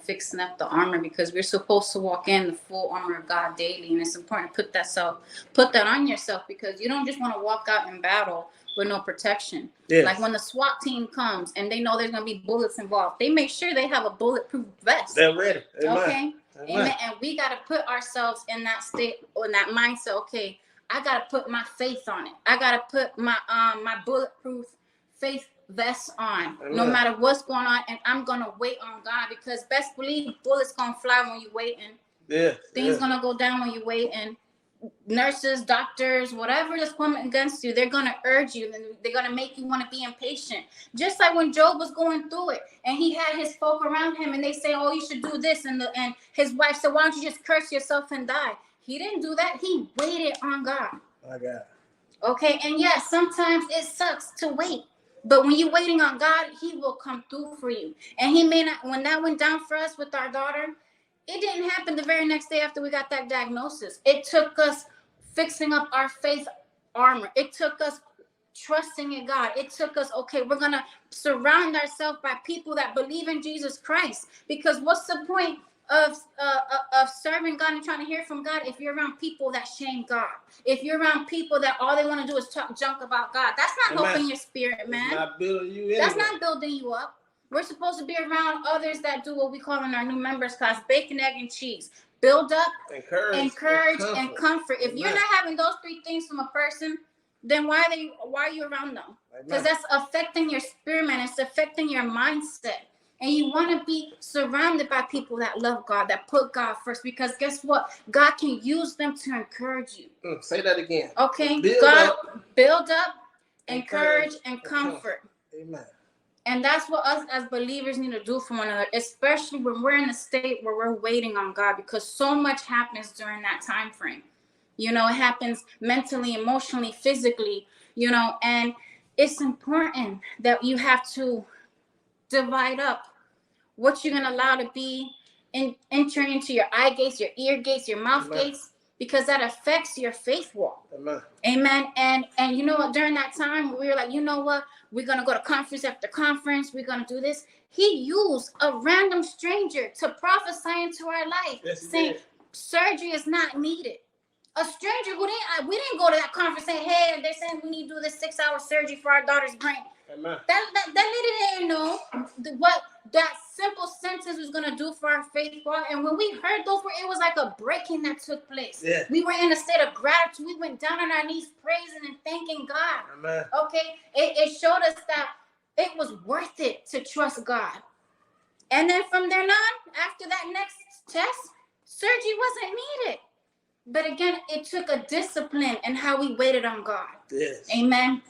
fixing up the armor, because we're supposed to walk in the full armor of God daily. And it's important to put that on yourself, because you don't just want to walk out in battle with no protection. Yes. Like when the SWAT team comes and they know there's going to be bullets involved, they make sure they have a bulletproof vest. They're ready. Okay. Amen. And we got to put ourselves in that state, or in that mindset. Okay, I got to put my faith on it. I got to put my bulletproof faith vest on. Amen. No matter what's going on, and I'm going to wait on God, because best believe bullets going to fly when you're waiting. Yeah. Things going to go down when you're waiting. Nurses, doctors, whatever is coming against you, they're going to urge you, and they're going to make you want to be impatient. Just like when Job was going through it, and he had his folk around him, and they say, oh, you should do this, and his wife said, why don't you just curse yourself and die? He didn't do that. He waited on God. My God. Okay, and yes, sometimes it sucks to wait, but when you're waiting on God, he will come through for you. And he may not. When that went down for us with our daughter, it didn't happen the very next day after we got that diagnosis. It took us fixing up our faith armor. It took us trusting in God. It took us, okay, we're going to surround ourselves by people that believe in Jesus Christ. Because what's the point of serving God and trying to hear from God if you're around people that shame God? If you're around people that all they want to do is talk junk about God, that's not helping your spirit, man. Not building you anyway. That's not building you up. We're supposed to be around others that do what we call in our new members class, bacon, egg, and cheese. Build up, encourage, and comfort. If you're not having those three things from a person, then why are you around them? Because that's affecting your spirit, man. It's affecting your mindset. And you want to be surrounded by people that love God, that put God first. Because guess what? God can use them to encourage you. Say that again. Okay? Build up, encourage, and comfort. Amen. And that's what us as believers need to do for one another, especially when we're in a state where we're waiting on God, because so much happens during that time frame. It happens mentally, emotionally, physically, and it's important that you have to divide up what you're going to allow to be entering into your eye gates, your ear gates, your mouth gates, because that affects your faith walk. Amen. And you know what? During that time, we were like, you know what? We're going to go to conference after conference. We're going to do this. He used a random stranger to prophesy into our life, saying surgery is not needed. A stranger we didn't go to that conference saying, hey, they're saying we need to do this 6-hour surgery for our daughter's brain. Amen. That lady didn't know what that simple sentence was going to do for our faith walk. And when we heard those words, it was like a breaking that took place. Yeah. We were in a state of gratitude. We went down on our knees praising and thanking God. Amen. Okay? It showed us that it was worth it to trust God. And then from there on, after that next test, surgery wasn't needed. But again, it took a discipline in how we waited on God. Yes. Amen.